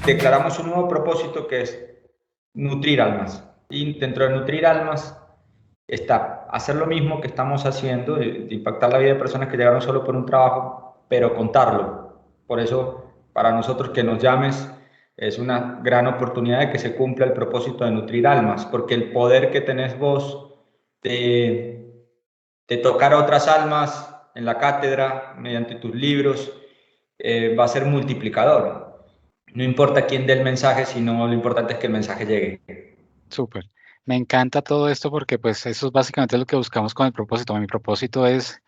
Declaramos un nuevo propósito que es nutrir almas. Y dentro de nutrir almas está hacer lo mismo que estamos haciendo, de impactar la vida de personas que llegaron solo por un trabajo, pero contarlo. Por eso, para nosotros que nos llames es una gran oportunidad de que se cumpla el propósito de nutrir almas, porque el poder que tenés vos de tocar a otras almas en la cátedra, mediante tus libros, va a ser multiplicador. No importa quién dé el mensaje, sino lo importante es que el mensaje llegue. Súper. Me encanta todo esto porque pues eso es básicamente lo que buscamos con el propósito. Mi propósito es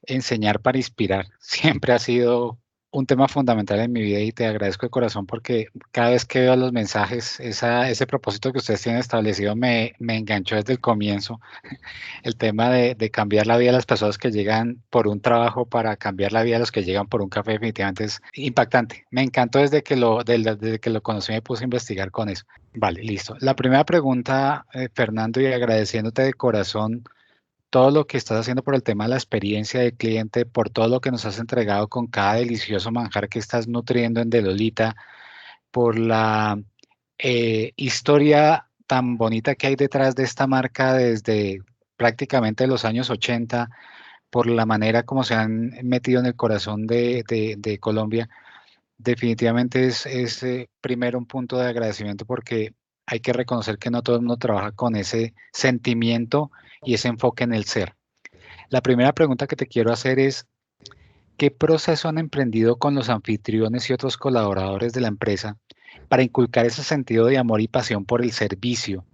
enseñar para inspirar. Siempre ha sido un tema fundamental en mi vida y te agradezco de corazón porque cada vez que veo los mensajes, ese propósito que ustedes tienen establecido me enganchó desde el comienzo. El tema de cambiar la vida de las personas que llegan por un trabajo para cambiar la vida de los que llegan por un café definitivamente es impactante. Me encantó desde que lo conocí, me puse a investigar con eso. Vale, listo. La primera pregunta, Fernando, y agradeciéndote de corazón todo lo que estás haciendo por el tema de la experiencia del cliente, por todo lo que nos has entregado con cada delicioso manjar que estás nutriendo en Delolita, por la historia tan bonita que hay detrás de esta marca desde prácticamente los años 80, por la manera como se han metido en el corazón de Colombia. Definitivamente es primero un punto de agradecimiento porque hay que reconocer que no todo el mundo trabaja con ese sentimiento y ese enfoque en el ser. La primera pregunta que te quiero hacer es, ¿qué proceso han emprendido con los anfitriones y otros colaboradores de la empresa para inculcar ese sentido de amor y pasión por el servicio?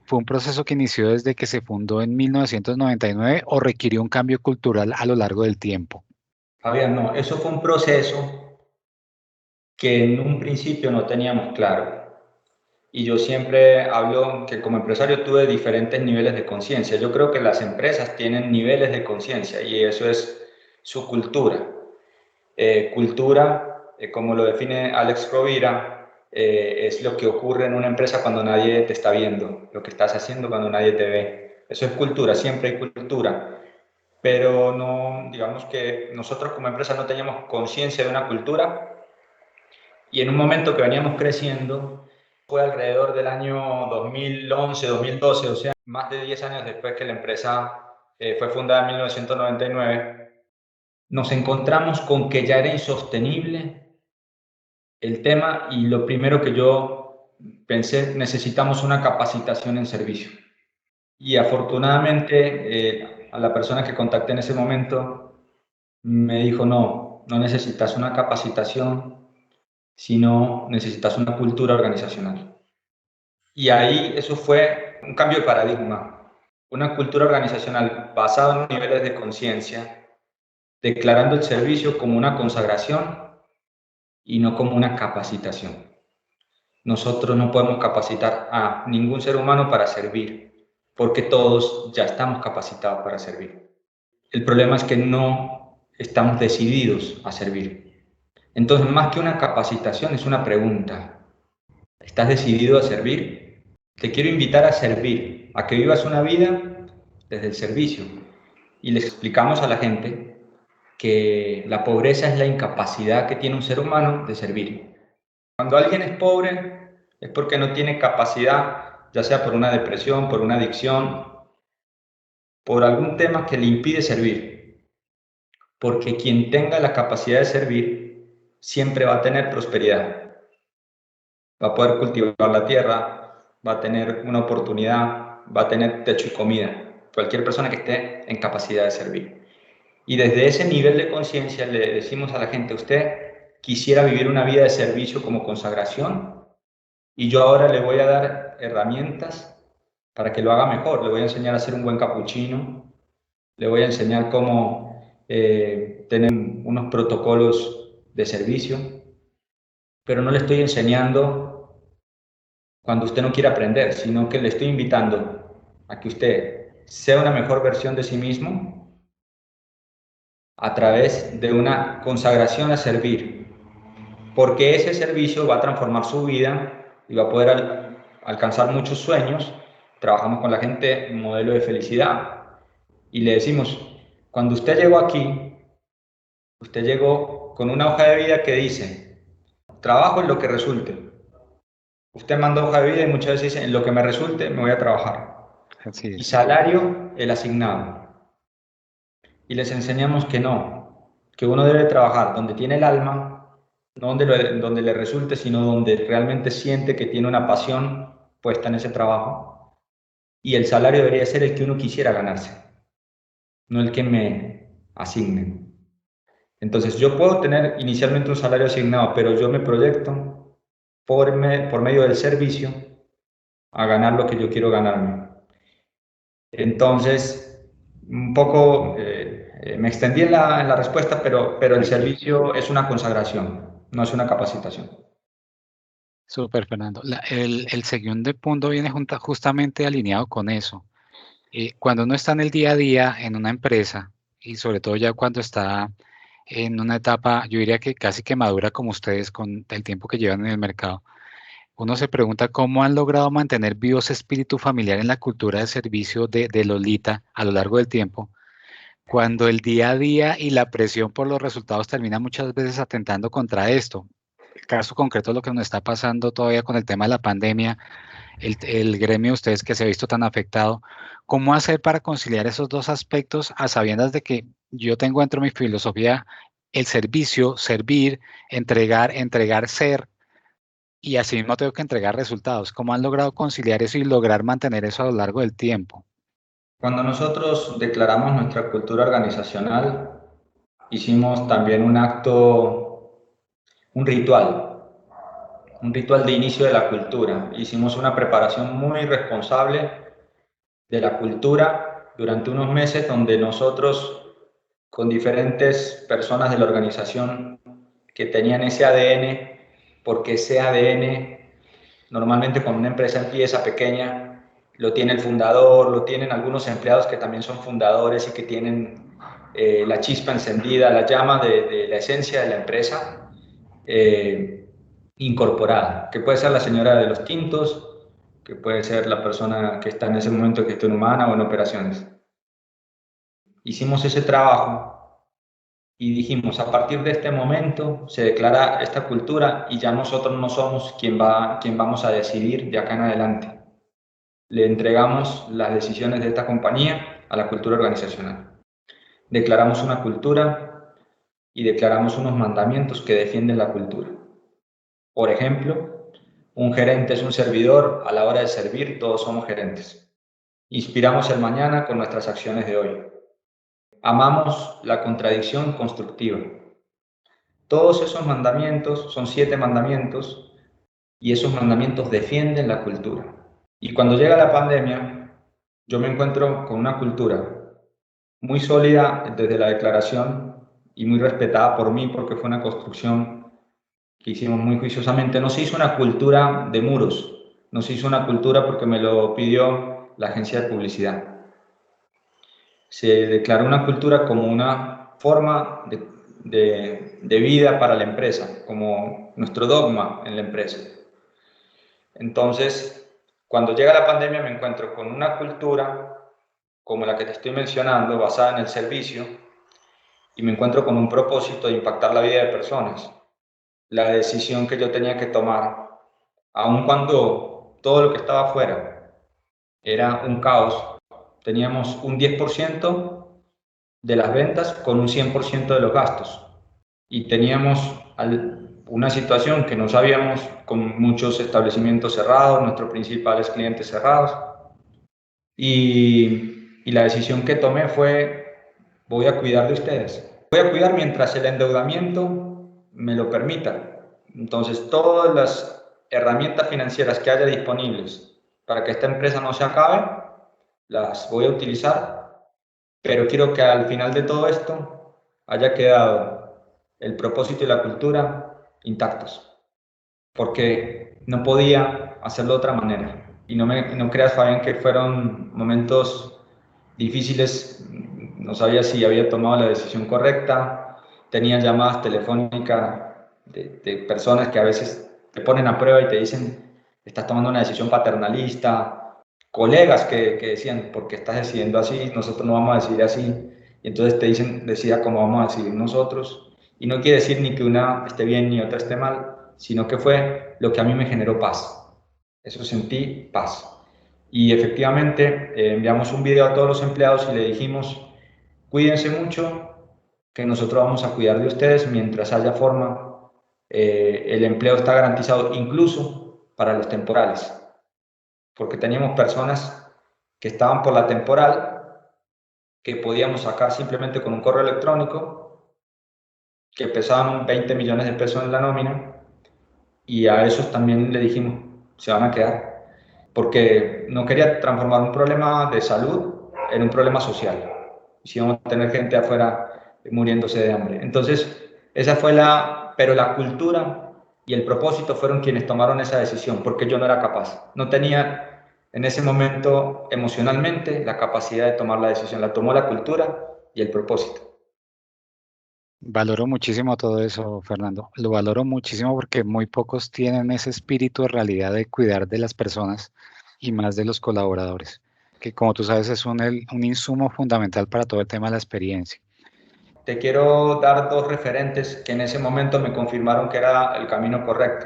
¿Fue un proceso que inició desde que se fundó en 1999 o requirió un cambio cultural a lo largo del tiempo? Fabián, no, eso fue un proceso que en un principio no teníamos claro. Y yo siempre hablo que como empresario tuve diferentes niveles de conciencia. Yo creo que las empresas tienen niveles de conciencia y eso es su cultura. Cultura, como lo define Alex Rovira, es lo que ocurre en una empresa cuando nadie te está viendo, lo que estás haciendo cuando nadie te ve. Eso es cultura, siempre hay cultura. Pero no, digamos que nosotros como empresa no teníamos conciencia de una cultura y en un momento que veníamos creciendo, fue alrededor del año 2011, 2012, o sea, más de 10 años después que la empresa fue fundada en 1999, nos encontramos con que ya era insostenible el tema y lo primero que yo pensé, necesitamos una capacitación en servicio. Y afortunadamente a la persona que contacté en ese momento me dijo, no, no necesitas una capacitación, sino necesitas una cultura organizacional. Y ahí eso fue un cambio de paradigma, una cultura organizacional basada en niveles de conciencia, declarando el servicio como una consagración y no como una capacitación. Nosotros no podemos capacitar a ningún ser humano para servir, porque todos ya estamos capacitados para servir. El problema es que no estamos decididos a servir. Entonces, más que una capacitación, es una pregunta. ¿Estás decidido a servir? Te quiero invitar a servir, a que vivas una vida desde el servicio. Y les explicamos a la gente que la pobreza es la incapacidad que tiene un ser humano de servir. Cuando alguien es pobre es porque no tiene capacidad, ya sea por una depresión, por una adicción, por algún tema que le impide servir. Porque quien tenga la capacidad de servir siempre va a tener prosperidad, va a poder cultivar la tierra, va a tener una oportunidad, va a tener techo y comida. Cualquier persona que esté en capacidad de servir. Y desde ese nivel de conciencia le decimos a la gente, usted quisiera vivir una vida de servicio como consagración y yo ahora le voy a dar herramientas para que lo haga mejor. Le voy a enseñar a hacer un buen capuchino, le voy a enseñar cómo tener unos protocolos de servicio, pero no le estoy enseñando cuando usted no quiere aprender, sino que le estoy invitando a que usted sea una mejor versión de sí mismo a través de una consagración a servir, porque ese servicio va a transformar su vida y va a poder alcanzar muchos sueños. Trabajamos con la gente en modelo de felicidad y le decimos, cuando usted llegó aquí, Usted llegó con una hoja de vida que dice, trabajo en lo que resulte. Usted manda hoja de vida y muchas veces dice, en lo que me resulte me voy a trabajar. Así Y es. salario, el asignado. Y les enseñamos que no, que uno debe trabajar donde tiene el alma, no donde le resulte, sino donde realmente siente que tiene una pasión puesta en ese trabajo. Y el salario debería ser el que uno quisiera ganarse, no el que me asignen. Entonces yo puedo tener inicialmente un salario asignado, pero yo me proyecto por medio del servicio a ganar lo que yo quiero ganarme. Entonces, un poco me extendí en la respuesta, pero el Tranquilo. servicio es una consagración, no es una capacitación. Súper, Fernando. El segundo punto viene justamente alineado con eso. Cuando uno está en el día a día en una empresa y sobre todo ya cuando está en una etapa, yo diría que casi que madura como ustedes con el tiempo que llevan en el mercado, uno se pregunta cómo han logrado mantener vivo ese espíritu familiar en la cultura de servicio de Lolita a lo largo del tiempo, cuando el día a día y la presión por los resultados termina muchas veces atentando contra esto. El caso concreto es lo que nos está pasando todavía con el tema de la pandemia, el gremio de ustedes que se ha visto tan afectado. ¿Cómo hacer para conciliar esos dos aspectos a sabiendas de que yo tengo dentro de mi filosofía el servicio, servir, entregar, ser, y asimismo tengo que entregar resultados? ¿Cómo han logrado conciliar eso y lograr mantener eso a lo largo del tiempo? Cuando nosotros declaramos nuestra cultura organizacional, hicimos también un acto, un ritual de inicio de la cultura. Hicimos una preparación muy responsable de la cultura durante unos meses donde nosotros, con diferentes personas de la organización que tenían ese ADN, porque ese ADN normalmente cuando una empresa empieza pequeña, lo tiene el fundador, lo tienen algunos empleados que también son fundadores y que tienen la chispa encendida, la llama de la esencia de la empresa eh, incorporada, que puede ser la señora de los tintos, que puede ser la persona que está en ese momento en gestión humana o en operaciones. Hicimos ese trabajo y dijimos, a partir de este momento se declara esta cultura y ya nosotros no somos quien vamos a decidir de acá en adelante. Le entregamos las decisiones de esta compañía a la cultura organizacional. Declaramos una cultura y declaramos unos mandamientos que defienden la cultura. Por ejemplo, un gerente es un servidor, a la hora de servir todos somos gerentes. Inspiramos el mañana con nuestras acciones de hoy. Amamos la contradicción constructiva. Todos esos mandamientos, son 7 mandamientos, y esos mandamientos defienden la cultura. Y cuando llega la pandemia, yo me encuentro con una cultura muy sólida desde la declaración y muy respetada por mí porque fue una construcción que hicimos muy juiciosamente. No se hizo una cultura de muros, no se hizo una cultura porque me lo pidió la agencia de publicidad. Se declaró una cultura como una forma de vida para la empresa, como nuestro dogma en la empresa. Entonces, cuando llega la pandemia me encuentro con una cultura como la que te estoy mencionando, basada en el servicio, y me encuentro con un propósito de impactar la vida de personas. La decisión que yo tenía que tomar, aun cuando todo lo que estaba afuera era un caos, teníamos un 10% de las ventas con un 100% de los gastos. Y teníamos una situación que no sabíamos, con muchos establecimientos cerrados, nuestros principales clientes cerrados. Y la decisión que tomé fue, voy a cuidar de ustedes. Voy a cuidar mientras el endeudamiento me lo permita. Entonces, todas las herramientas financieras que haya disponibles para que esta empresa no se acabe, las voy a utilizar, pero quiero que al final de todo esto haya quedado el propósito y la cultura intactos, porque no podía hacerlo de otra manera. Y no creas, Fabián, que fueron momentos difíciles. No sabía si había tomado la decisión correcta, tenía llamadas telefónicas de personas que a veces te ponen a prueba y te dicen, estás tomando una decisión paternalista, colegas que decían, ¿por qué estás decidiendo así? Nosotros no vamos a decidir así. Y entonces te dicen, decida cómo vamos a decidir nosotros. Y no quiere decir ni que una esté bien ni otra esté mal, sino que fue lo que a mí me generó paz. Eso sentí paz. Y efectivamente enviamos un video a todos los empleados y le dijimos, cuídense mucho, que nosotros vamos a cuidar de ustedes mientras haya forma. El empleo está garantizado incluso para los temporales, porque teníamos personas que estaban por la temporal, que podíamos sacar simplemente con un correo electrónico, que pesaban 20 millones de pesos en la nómina, y a esos también le dijimos, se van a quedar, porque no quería transformar un problema de salud en un problema social. Si vamos a tener gente afuera muriéndose de hambre. Entonces, esa fue pero la cultura y el propósito fueron quienes tomaron esa decisión, porque yo no era capaz. No tenía en ese momento emocionalmente la capacidad de tomar la decisión. La tomó la cultura y el propósito. Valoro muchísimo todo eso, Fernando. Lo valoro muchísimo porque muy pocos tienen ese espíritu de realidad de cuidar de las personas y más de los colaboradores, que como tú sabes es un insumo fundamental para todo el tema de la experiencia. Te quiero dar dos referentes que en ese momento me confirmaron que era el camino correcto.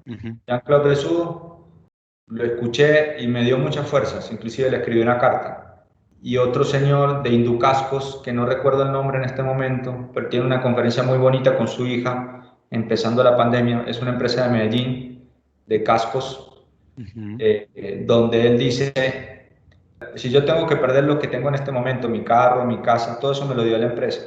Ujú, Jean-Claude Bessoud, lo escuché y me dio muchas fuerzas, inclusive le escribí una carta. Y otro señor de Inducascos, que no recuerdo el nombre en este momento, pero tiene una conferencia muy bonita con su hija, empezando la pandemia, es una empresa de Medellín, de cascos, ujú. donde él dice, si yo tengo que perder lo que tengo en este momento, mi carro, mi casa, todo eso me lo dio la empresa.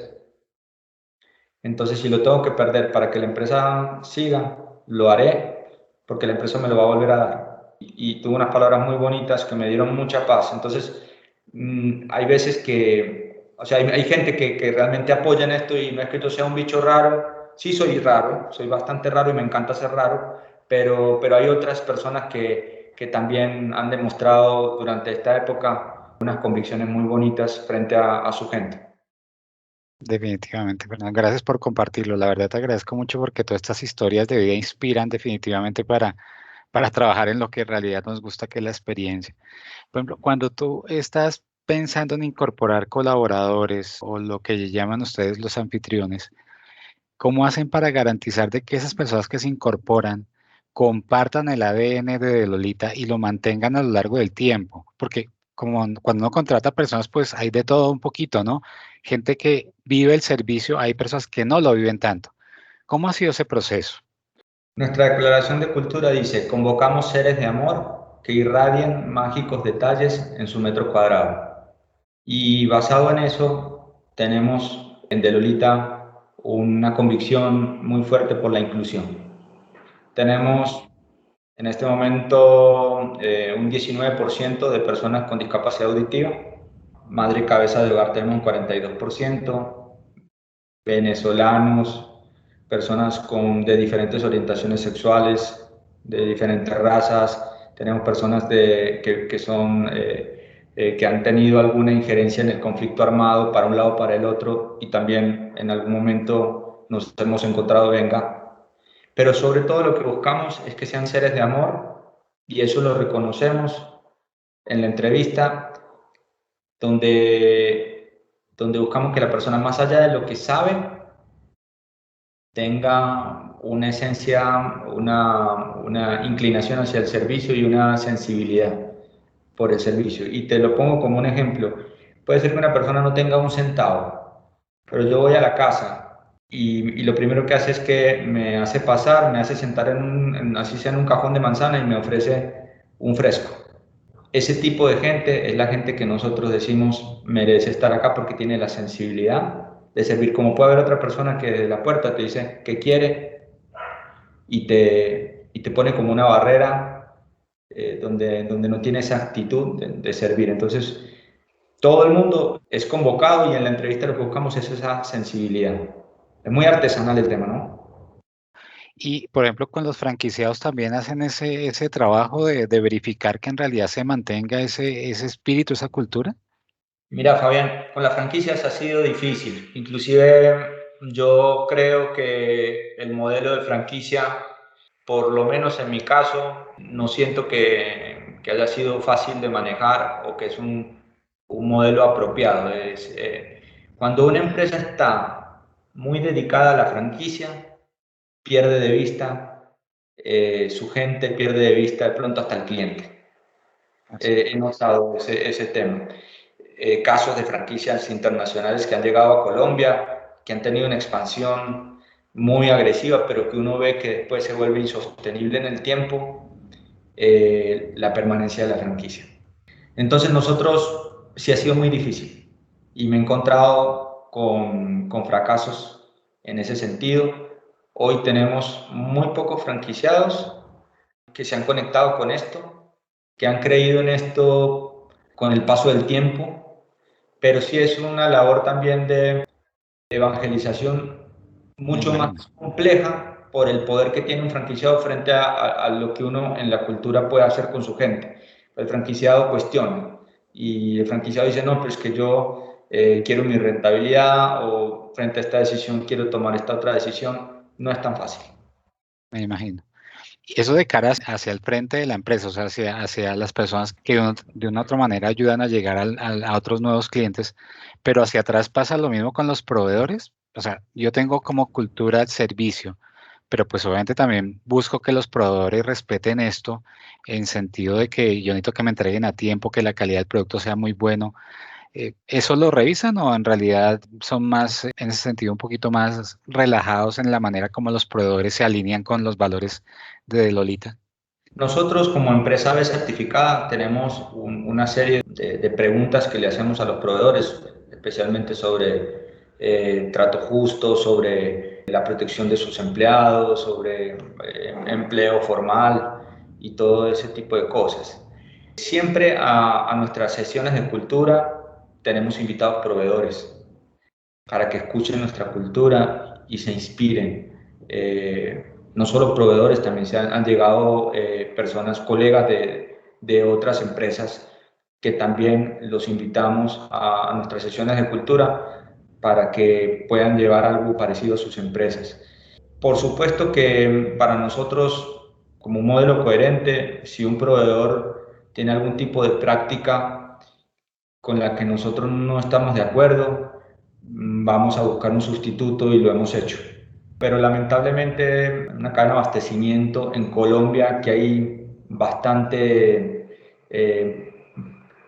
Entonces, si lo tengo que perder para que la empresa siga, lo haré, porque la empresa me lo va a volver a dar. Y tuvo unas palabras muy bonitas que me dieron mucha paz. Entonces, hay veces que, o sea, hay gente que realmente apoya en esto y no es que yo sea un bicho raro. Sí soy raro, soy bastante raro y me encanta ser raro, pero hay otras personas que también han demostrado durante esta época unas convicciones muy bonitas frente a su gente. Definitivamente, Fernando. Gracias por compartirlo. La verdad te agradezco mucho porque todas estas historias de vida inspiran definitivamente para trabajar en lo que en realidad nos gusta, que es la experiencia. Por ejemplo, cuando tú estás pensando en incorporar colaboradores o lo que llaman ustedes los anfitriones, ¿cómo hacen para garantizar de que esas personas que se incorporan compartan el ADN de Lolita y lo mantengan a lo largo del tiempo? Porque como cuando uno contrata personas, pues hay de todo un poquito, ¿no? Gente que vive el servicio, hay personas que no lo viven tanto. ¿Cómo ha sido ese proceso? Nuestra declaración de cultura dice, convocamos seres de amor que irradien mágicos detalles en su metro cuadrado. Y basado en eso, tenemos en De Lolita una convicción muy fuerte por la inclusión. Tenemos en este momento un 19% de personas con discapacidad auditiva, madre y cabeza de hogar tenemos un 42%, venezolanos, personas de diferentes orientaciones sexuales, de diferentes razas, tenemos personas que han tenido alguna injerencia en el conflicto armado para un lado o para el otro y también en algún momento nos hemos encontrado venga. Pero sobre todo lo que buscamos es que sean seres de amor y eso lo reconocemos en la entrevista donde buscamos que la persona más allá de lo que sabe tenga una esencia, una inclinación hacia el servicio y una sensibilidad por el servicio. Y te lo pongo como un ejemplo. Puede ser que una persona no tenga un centavo, pero yo voy a la casa y lo primero que hace es que me hace pasar, me hace sentar así sea en un cajón de manzana y me ofrece un fresco. Ese tipo de gente es la gente que nosotros decimos merece estar acá porque tiene la sensibilidad de servir. Como puede haber otra persona que desde la puerta te dice que quiere y te pone como una barrera donde no tiene esa actitud de servir. Entonces, todo el mundo es convocado y en la entrevista lo que buscamos es esa sensibilidad. Es muy artesanal el tema, ¿no? Y, por ejemplo, con los franquiciados también hacen ese trabajo de verificar que en realidad se mantenga ese espíritu, esa cultura. Mira, Fabián, con las franquicias ha sido difícil. Inclusive yo creo que el modelo de franquicia, por lo menos en mi caso, no siento que haya sido fácil de manejar o que es un modelo apropiado. Cuando una empresa está muy dedicada a la franquicia, pierde de vista su gente, pierde de vista de pronto hasta el cliente. He notado ese tema. Casos de franquicias internacionales que han llegado a Colombia, que han tenido una expansión muy agresiva, pero que uno ve que después se vuelve insostenible en el tiempo, la permanencia de la franquicia. Entonces nosotros sí ha sido muy difícil y me he encontrado con fracasos en ese sentido. Hoy tenemos muy pocos franquiciados que se han conectado con esto, que han creído en esto con el paso del tiempo, pero sí es una labor también de evangelización Me mucho más imagino. compleja por el poder que tiene un franquiciado frente a lo que uno en la cultura puede hacer con su gente. El franquiciado cuestiona y el franquiciado dice, no, pero es que yo quiero mi rentabilidad o frente a esta decisión quiero tomar esta otra decisión. No es tan fácil. Me imagino. Y eso de cara hacia el frente de la empresa, o sea, hacia las personas que de una u otra manera ayudan a llegar a otros nuevos clientes, pero hacia atrás pasa lo mismo con los proveedores. O sea, yo tengo como cultura el servicio, pero pues obviamente también busco que los proveedores respeten esto en sentido de que yo necesito que me entreguen a tiempo, que la calidad del producto sea muy bueno. ¿Eso lo revisan o en realidad son más, en ese sentido, un poquito más relajados en la manera como los proveedores se alinean con los valores de Lolita? Nosotros como empresa B certificada tenemos una serie de preguntas que le hacemos a los proveedores, especialmente sobre trato justo, sobre la protección de sus empleados, sobre empleo formal y todo ese tipo de cosas. Siempre a nuestras sesiones de cultura tenemos invitados proveedores para que escuchen nuestra cultura y se inspiren. No solo proveedores, también han llegado personas, colegas de otras empresas que también los invitamos a nuestras sesiones de cultura para que puedan llevar algo parecido a sus empresas. Por supuesto que para nosotros, como un modelo coherente, si un proveedor tiene algún tipo de práctica con la que nosotros no estamos de acuerdo, vamos a buscar un sustituto y lo hemos hecho. Pero lamentablemente una cadena de abastecimiento en Colombia que hay bastante,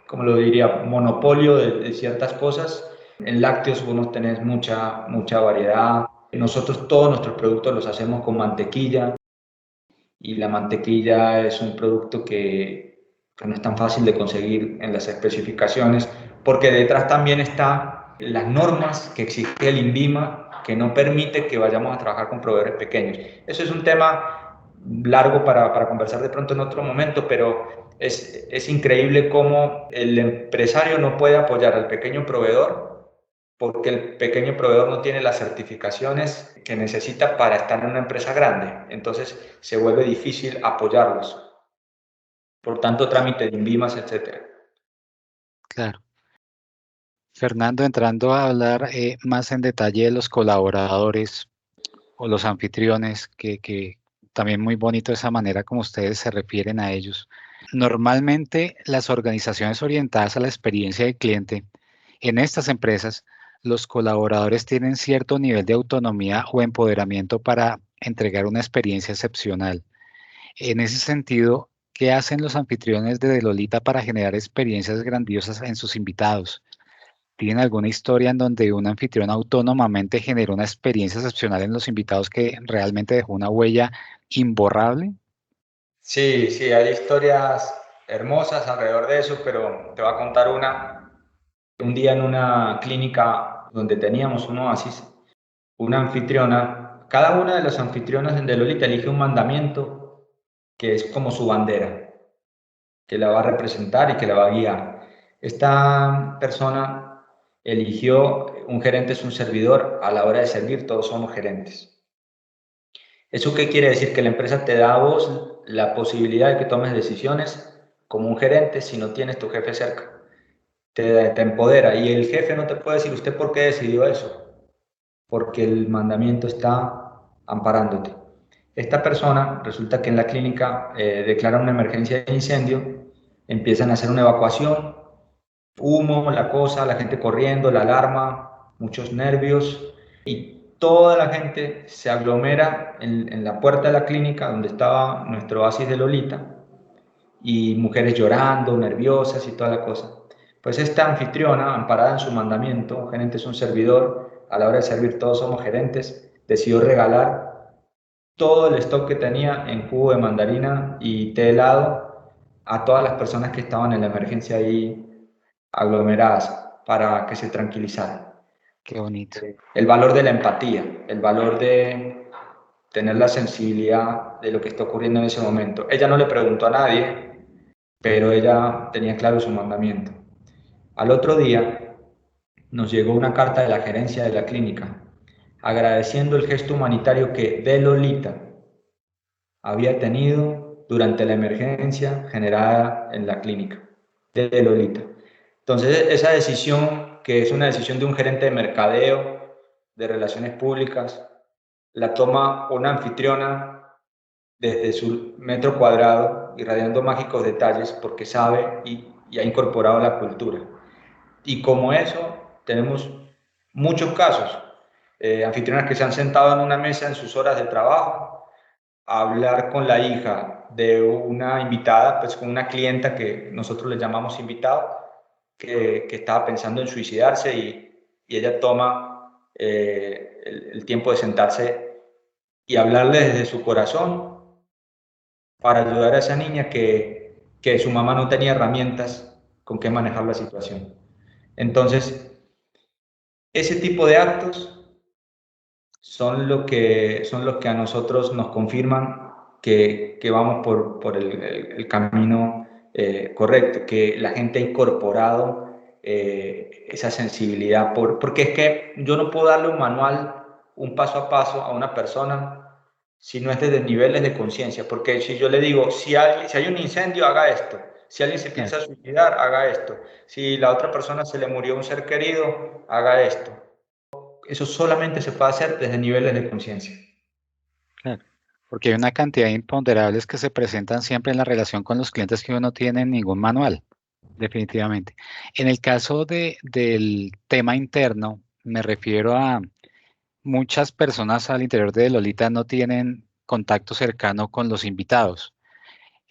como lo diría, monopolio de ciertas cosas. En lácteos vos no tenés mucha variedad. Nosotros todos nuestros productos los hacemos con mantequilla y la mantequilla es un producto que no es tan fácil de conseguir en las especificaciones, porque detrás también están las normas que exige el INVIMA, que no permite que vayamos a trabajar con proveedores pequeños. Eso es un tema largo para conversar de pronto en otro momento, pero es increíble cómo el empresario no puede apoyar al pequeño proveedor porque el pequeño proveedor no tiene las certificaciones que necesita para estar en una empresa grande. Entonces se vuelve difícil apoyarlos. Por tanto, trámite de INVIMAS, etcétera. Claro. Fernando, entrando a hablar más en detalle de los colaboradores o los anfitriones, que también muy bonito esa manera como ustedes se refieren a ellos. Normalmente las organizaciones orientadas a la experiencia del cliente, en estas empresas, los colaboradores tienen cierto nivel de autonomía o empoderamiento para entregar una experiencia excepcional. En ese sentido, ¿qué hacen los anfitriones de Lolita para generar experiencias grandiosas en sus invitados? ¿Tienen alguna historia en donde un anfitrión autónomamente generó una experiencia excepcional en los invitados que realmente dejó una huella imborrable? Sí, sí, hay historias hermosas alrededor de eso, pero te voy a contar una. Un día en una clínica donde teníamos un oasis, una anfitriona, cada una de las anfitrionas de Lolita elige un mandamiento que es como su bandera, que la va a representar y que la va a guiar. Esta persona eligió, un gerente es un servidor, a la hora de servir todos somos gerentes. ¿Eso qué quiere decir? Que la empresa te da a vos la posibilidad de que tomes decisiones como un gerente si no tienes tu jefe cerca. Te empodera y el jefe no te puede decir usted por qué decidió eso, porque el mandamiento está amparándote. Esta persona resulta que en la clínica declaran una emergencia de incendio, empiezan a hacer una evacuación, humo, la cosa, la gente corriendo, la alarma, muchos nervios y toda la gente se aglomera en la puerta de la clínica donde estaba nuestro oasis de Lolita, y mujeres llorando, nerviosas y toda la cosa. Pues esta anfitriona, amparada en su mandamiento, un gerente es un servidor, a la hora de servir todos somos gerentes, decidió regalar todo el stock que tenía en jugo de mandarina y té helado a todas las personas que estaban en la emergencia ahí aglomeradas para que se tranquilizaran. Qué bonito. El valor de la empatía, el valor de tener la sensibilidad de lo que está ocurriendo en ese momento. Ella no le preguntó a nadie, pero ella tenía claro su mandamiento. Al otro día nos llegó una carta de la gerencia de la clínica agradeciendo el gesto humanitario que De Lolita había tenido durante la emergencia generada en la clínica de Lolita. Entonces, esa decisión, que es una decisión de un gerente de mercadeo, de relaciones públicas, la toma una anfitriona desde su metro cuadrado, irradiando mágicos detalles porque sabe y ha incorporado la cultura. Y como eso, tenemos muchos casos. Anfitrionas que se han sentado en una mesa en sus horas de trabajo a hablar con la hija de una invitada, pues con una clienta que nosotros le llamamos invitado, que estaba pensando en suicidarse y ella toma el tiempo de sentarse y hablarle desde su corazón para ayudar a esa niña que su mamá no tenía herramientas con qué manejar la situación. Entonces, ese tipo de actos son los que a nosotros nos confirman que vamos por el camino correcto, que la gente ha incorporado esa sensibilidad, porque es que yo no puedo darle un manual, un paso a paso a una persona si no es desde niveles de conciencia, porque si yo le digo, si hay un incendio, haga esto, si alguien se Claro. piensa suicidar, haga esto, si la otra persona se le murió un ser querido, haga esto. Eso solamente se puede hacer desde niveles de conciencia. Claro, porque hay una cantidad de imponderables que se presentan siempre en la relación con los clientes que uno no tiene en ningún manual, definitivamente. En el caso del tema interno, me refiero a muchas personas al interior de Lolita no tienen contacto cercano con los invitados.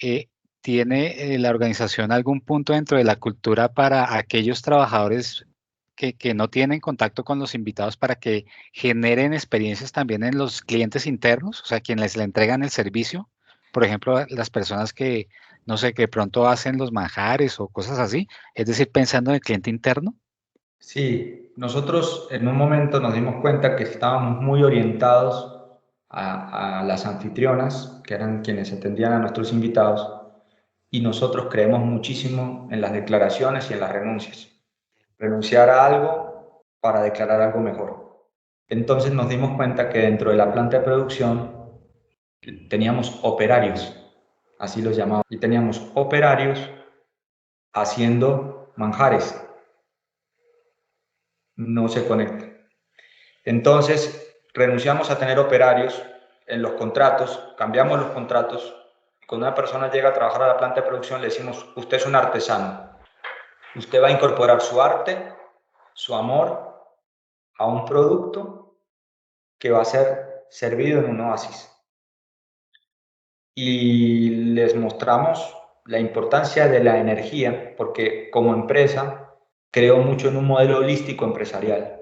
Eh, ¿Tiene la organización algún punto dentro de la cultura para aquellos trabajadores que no tienen contacto con los invitados para que generen experiencias también en los clientes internos, o sea, quienes le entregan el servicio? Por ejemplo, las personas que, no sé, que pronto hacen los manjares o cosas así, es decir, pensando en el cliente interno. Sí, nosotros en un momento nos dimos cuenta que estábamos muy orientados a las anfitrionas, que eran quienes atendían a nuestros invitados, y nosotros creemos muchísimo en las declaraciones y en las renuncias. Renunciar a algo para declarar algo mejor. Entonces nos dimos cuenta que dentro de la planta de producción teníamos operarios, así los llamamos, y teníamos operarios haciendo manjares, no se conecta. Entonces renunciamos a tener operarios en los contratos, cambiamos los contratos. Cuando una persona llega a trabajar a la planta de producción le decimos, usted es un artesano, usted va a incorporar su arte, su amor a un producto que va a ser servido en un oasis. Y les mostramos la importancia de la energía, porque como empresa creo mucho en un modelo holístico empresarial,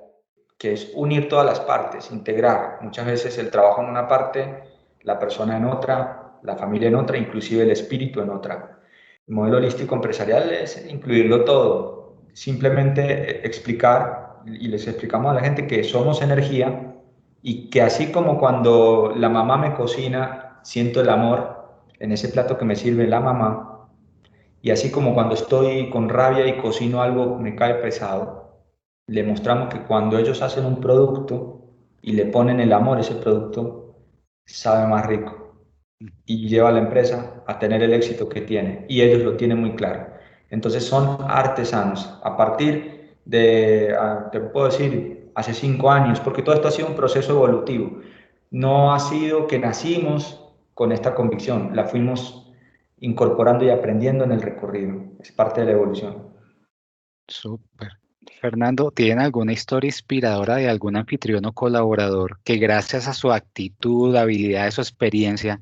que es unir todas las partes, integrar. Muchas veces el trabajo en una parte, la persona en otra, la familia en otra, inclusive el espíritu en otra. El modelo holístico empresarial es incluirlo todo, simplemente explicar, y les explicamos a la gente que somos energía y que así como cuando la mamá me cocina, siento el amor en ese plato que me sirve la mamá, y así como cuando estoy con rabia y cocino algo me cae pesado, le mostramos que cuando ellos hacen un producto y le ponen el amor a ese producto, sabe más rico y lleva a la empresa a tener el éxito que tiene. Y ellos lo tienen muy claro. Entonces son artesanos. A partir de, te puedo decir, hace 5 años, porque todo esto ha sido un proceso evolutivo. No ha sido que nacimos con esta convicción, la fuimos incorporando y aprendiendo en el recorrido. Es parte de la evolución. Súper. Fernando, ¿tienen alguna historia inspiradora de algún anfitrión o colaborador que gracias a su actitud, habilidades o experiencia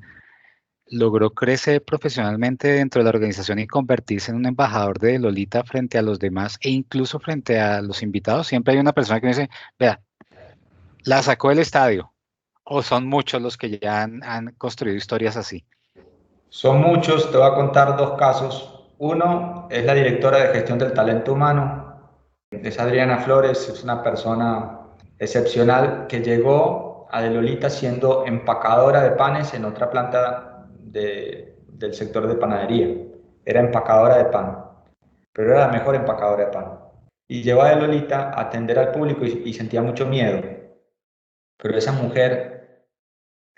logró crecer profesionalmente dentro de la organización y convertirse en un embajador de Lolita frente a los demás e incluso frente a los invitados? Siempre hay una persona que me dice, vea, la sacó del estadio, o son muchos los que ya han construido historias así. Son muchos, te voy a contar dos casos. Uno es la directora de gestión del talento humano, es Adriana Flores, es una persona excepcional que llegó a De Lolita siendo empacadora de panes en otra planta del sector de panadería. Era empacadora de pan, pero era la mejor empacadora de pan. Y llegó a De Lolita a atender al público y sentía mucho miedo. Pero esa mujer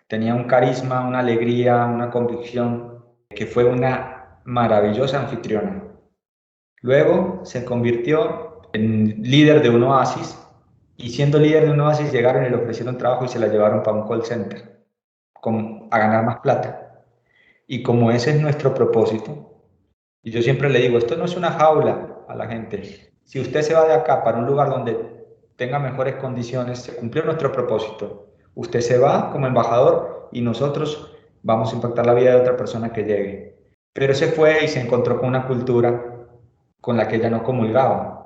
tenía un carisma, una alegría, una convicción, que fue una maravillosa anfitriona. Luego se convirtió en líder de un oasis y siendo líder de un oasis llegaron y le ofrecieron trabajo y se la llevaron para un call center a ganar más plata. Y como ese es nuestro propósito, y yo siempre le digo, esto no es una jaula a la gente. Si usted se va de acá para un lugar donde tenga mejores condiciones, se cumplió nuestro propósito. Usted se va como embajador y nosotros vamos a impactar la vida de otra persona que llegue. Pero se fue y se encontró con una cultura con la que ella no comulgaba.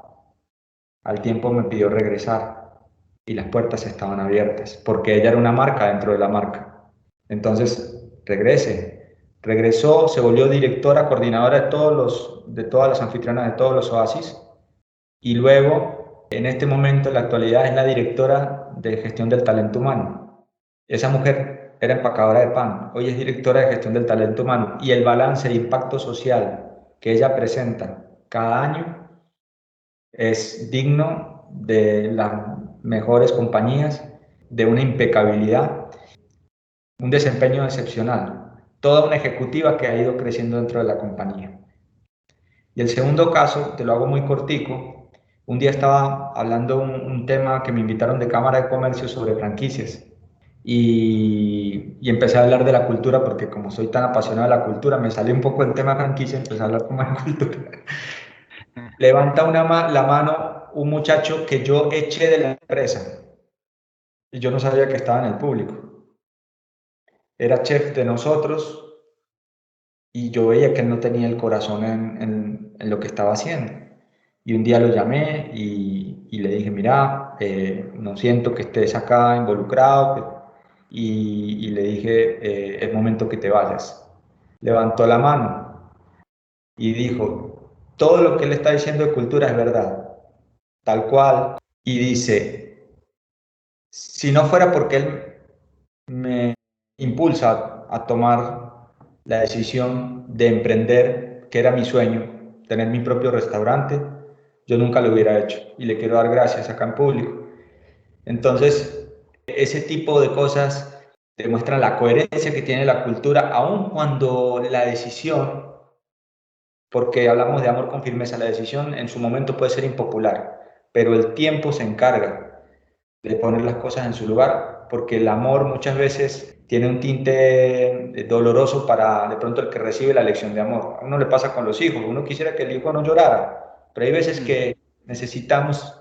Al tiempo me pidió regresar y las puertas estaban abiertas porque ella era una marca dentro de la marca. Entonces, regrese. Regresó, se volvió directora, coordinadora de todas las anfitrionas de todos los oasis y luego, en este momento, en la actualidad, es la directora de gestión del talento humano. Esa mujer era empacadora de pan, hoy es directora de gestión del talento humano y el balance de impacto social que ella presenta cada año es digno de las mejores compañías, de una impecabilidad, un desempeño excepcional, toda una ejecutiva que ha ido creciendo dentro de la compañía. Y el segundo caso, te lo hago muy cortico, un día estaba hablando un tema que me invitaron de Cámara de Comercio sobre franquicias y empecé a hablar de la cultura porque como soy tan apasionado de la cultura, me salió un poco el tema franquicia, empecé a hablar como de cultura. Levanta la mano un muchacho que yo eché de la empresa y yo no sabía que estaba en el público. Era chef de nosotros y yo veía que él no tenía el corazón en lo que estaba haciendo. Y un día lo llamé y le dije, mira, no siento que estés acá involucrado. Y le dije, es momento que te vayas. Levantó la mano y dijo, todo lo que él está diciendo de cultura es verdad, tal cual. Y dice, si no fuera porque él me impulsa a tomar la decisión de emprender, que era mi sueño, tener mi propio restaurante, yo nunca lo hubiera hecho y le quiero dar gracias acá en público. Entonces, ese tipo de cosas demuestran la coherencia que tiene la cultura, aun cuando la decisión, porque hablamos de amor con firmeza, la decisión en su momento puede ser impopular, pero el tiempo se encarga de poner las cosas en su lugar, porque el amor muchas veces tiene un tinte doloroso para de pronto el que recibe la lección de amor. A uno le pasa con los hijos, uno quisiera que el hijo no llorara, pero hay veces que necesitamos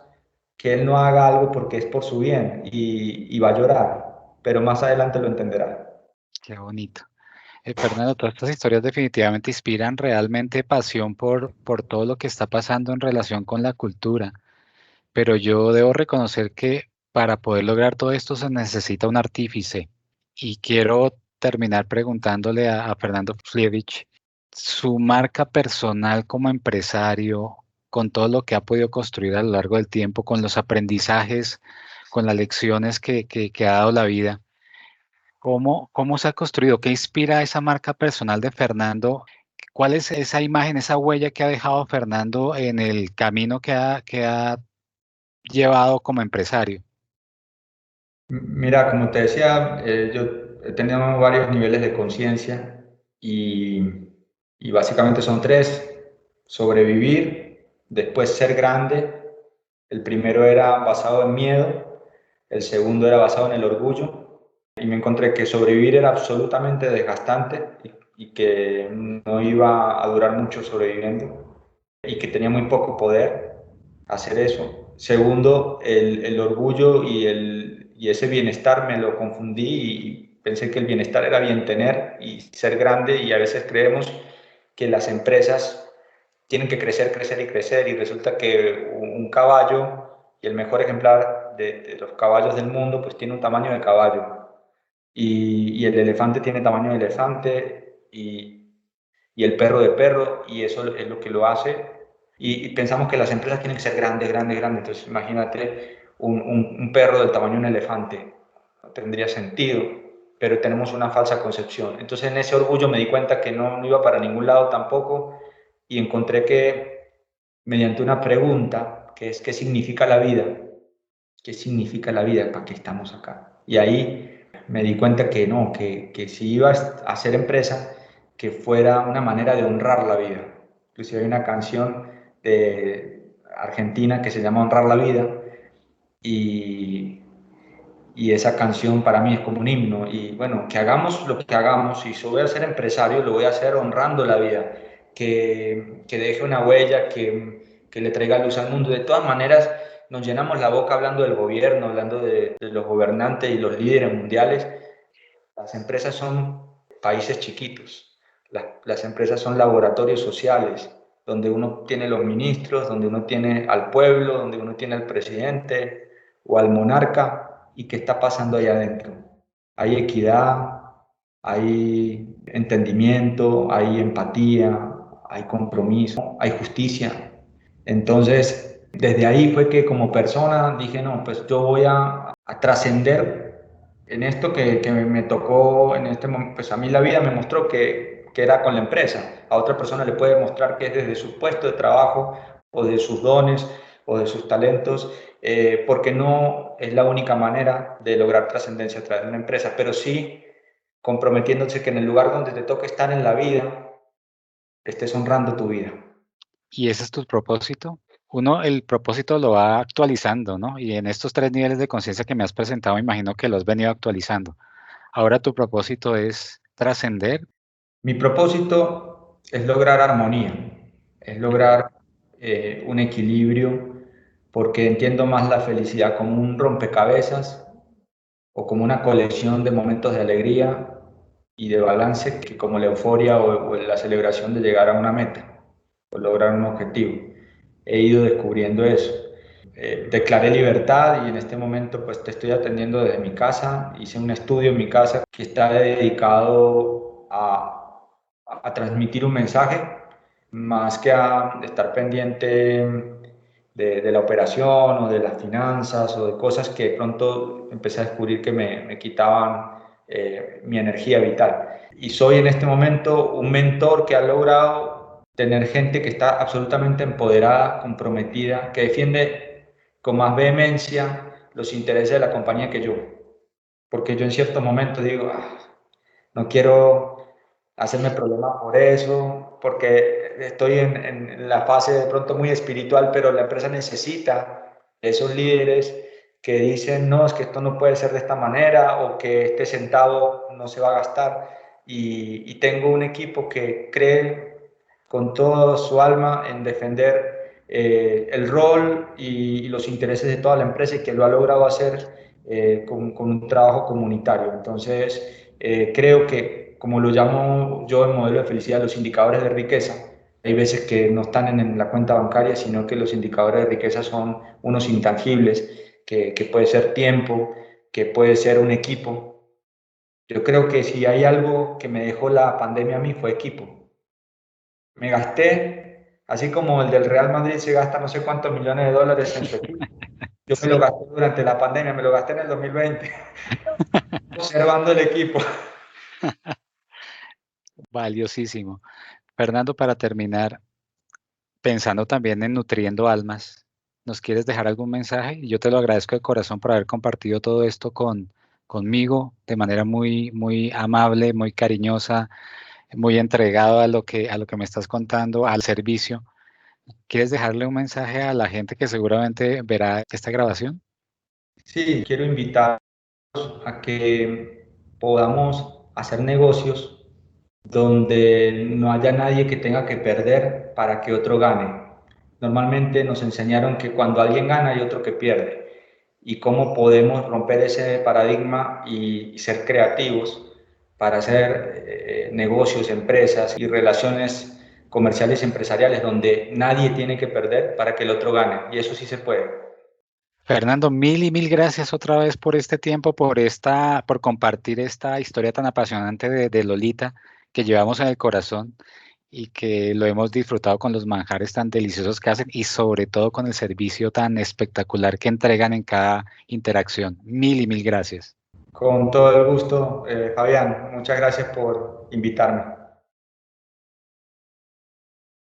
que él no haga algo porque es por su bien y va a llorar, pero más adelante lo entenderá. Qué bonito. Fernando, todas estas historias definitivamente inspiran realmente pasión por todo lo que está pasando en relación con la cultura, pero yo debo reconocer que para poder lograr todo esto se necesita un artífice. Y quiero terminar preguntándole a Fernando Flievich, su marca personal como empresario, con todo lo que ha podido construir a lo largo del tiempo, con los aprendizajes, con las lecciones que ha dado la vida. ¿Cómo se ha construido? ¿Qué inspira esa marca personal de Fernando? ¿Cuál es esa imagen, esa huella que ha dejado Fernando en el camino que ha llevado como empresario? Mira, como te decía, yo he tenido varios niveles de conciencia y básicamente son tres: sobrevivir, después ser grande. El primero era basado en miedo, el segundo era basado en el orgullo y me encontré que sobrevivir era absolutamente desgastante y que no iba a durar mucho sobreviviendo y que tenía muy poco poder hacer eso. Segundo, el orgullo y ese bienestar me lo confundí y pensé que el bienestar era bien tener y ser grande, y a veces creemos que las empresas tienen que crecer, crecer y crecer, y resulta que un caballo, y el mejor ejemplar de los caballos del mundo, pues tiene un tamaño de caballo, y el elefante tiene tamaño de elefante, y el perro de perro, y eso es lo que lo hace. Y pensamos que las empresas tienen que ser grandes, grandes, grandes. Entonces, imagínate un perro del tamaño de un elefante. No tendría sentido, pero tenemos una falsa concepción. Entonces, en ese orgullo me di cuenta que no iba para ningún lado tampoco, y encontré que mediante una pregunta, que es ¿qué significa la vida? ¿Qué significa la vida? ¿Para qué estamos acá? Y ahí me di cuenta que no, que si iba a hacer empresa, que fuera una manera de honrar la vida. Inclusive hay una canción de Argentina que se llama Honrar la Vida, y, y esa canción para mí es como un himno. Y bueno, que hagamos lo que hagamos, y si voy a ser empresario, lo voy a hacer honrando la vida, que deje una huella, que le traiga luz al mundo. De todas maneras, nos llenamos la boca hablando del gobierno, hablando de los gobernantes y los líderes mundiales. Las empresas son países chiquitos, las empresas son laboratorios sociales, donde uno tiene los ministros, donde uno tiene al pueblo, donde uno tiene al presidente o al monarca. ¿Y qué está pasando ahí adentro? Hay equidad, hay entendimiento, hay empatía, hay compromiso, hay justicia. Entonces, desde ahí fue que como persona dije, no, pues yo voy a trascender en esto que me tocó en este momento. Pues a mí la vida me mostró que era con la empresa. A otra persona le puede mostrar que es desde su puesto de trabajo o de sus dones o de sus talentos, porque no es la única manera de lograr trascendencia a través de una empresa, pero sí comprometiéndose que en el lugar donde te toque estar en la vida, estés honrando tu vida. ¿Y ese es tu propósito? Uno, el propósito lo va actualizando, ¿no? Y en estos 3 niveles de conciencia que me has presentado, me imagino que lo has venido actualizando. Ahora tu propósito es trascender. Mi propósito es lograr armonía, es lograr un equilibrio, porque entiendo más la felicidad como un rompecabezas o como una colección de momentos de alegría y de balance, que como la euforia o la celebración de llegar a una meta o lograr un objetivo. He ido descubriendo eso. Declaré libertad, y en este momento pues te estoy atendiendo desde mi casa. Hice un estudio en mi casa que está dedicado a transmitir un mensaje, más que a estar pendiente de la operación o de las finanzas o de cosas que de pronto empecé a descubrir que me quitaban mi energía vital. Y soy en este momento un mentor que ha logrado tener gente que está absolutamente empoderada, comprometida, que defiende con más vehemencia los intereses de la compañía que yo. Porque yo en ciertos momentos digo, no quiero hacerme problemas por eso, porque estoy en la fase de pronto muy espiritual, pero la empresa necesita esos líderes que dicen, no, es que esto no puede ser de esta manera, o que este centavo no se va a gastar. Y tengo un equipo que cree con toda su alma en defender el rol y los intereses de toda la empresa, y que lo ha logrado hacer con un trabajo comunitario. Entonces, creo que, como lo llamo yo en modelo de felicidad, los indicadores de riqueza, hay veces que no están en la cuenta bancaria, sino que los indicadores de riqueza son unos intangibles, que puede ser tiempo, que puede ser un equipo. Yo creo que si hay algo que me dejó la pandemia a mí fue equipo. Me gasté, así como el del Real Madrid se gasta no sé cuántos millones de dólares en su equipo. Yo me lo Sí, gasté durante la pandemia, me lo gasté en el 2020, observando el equipo. valiosísimo. Fernando, para terminar, pensando también en nutriendo almas, ¿nos quieres dejar algún mensaje? Y yo te lo agradezco de corazón por haber compartido todo esto conmigo de manera muy, muy amable, muy cariñosa, muy entregado a lo que me estás contando, al servicio. ¿Quieres dejarle un mensaje a la gente que seguramente verá esta grabación? Sí, quiero invitar a que podamos hacer negocios donde no haya nadie que tenga que perder para que otro gane. normalmente nos enseñaron que cuando alguien gana hay otro que pierde. Y cómo podemos romper ese paradigma y ser creativos para hacer negocios, empresas y relaciones comerciales y empresariales donde nadie tiene que perder para que el otro gane. Y eso sí se puede. Fernando, mil y mil gracias otra vez por este tiempo, por compartir esta historia tan apasionante de Lolita que llevamos en el corazón y que lo hemos disfrutado con los manjares tan deliciosos que hacen y sobre todo con el servicio tan espectacular que entregan en cada interacción. Mil y mil gracias. Con todo el gusto, Fabián. Muchas gracias por invitarme.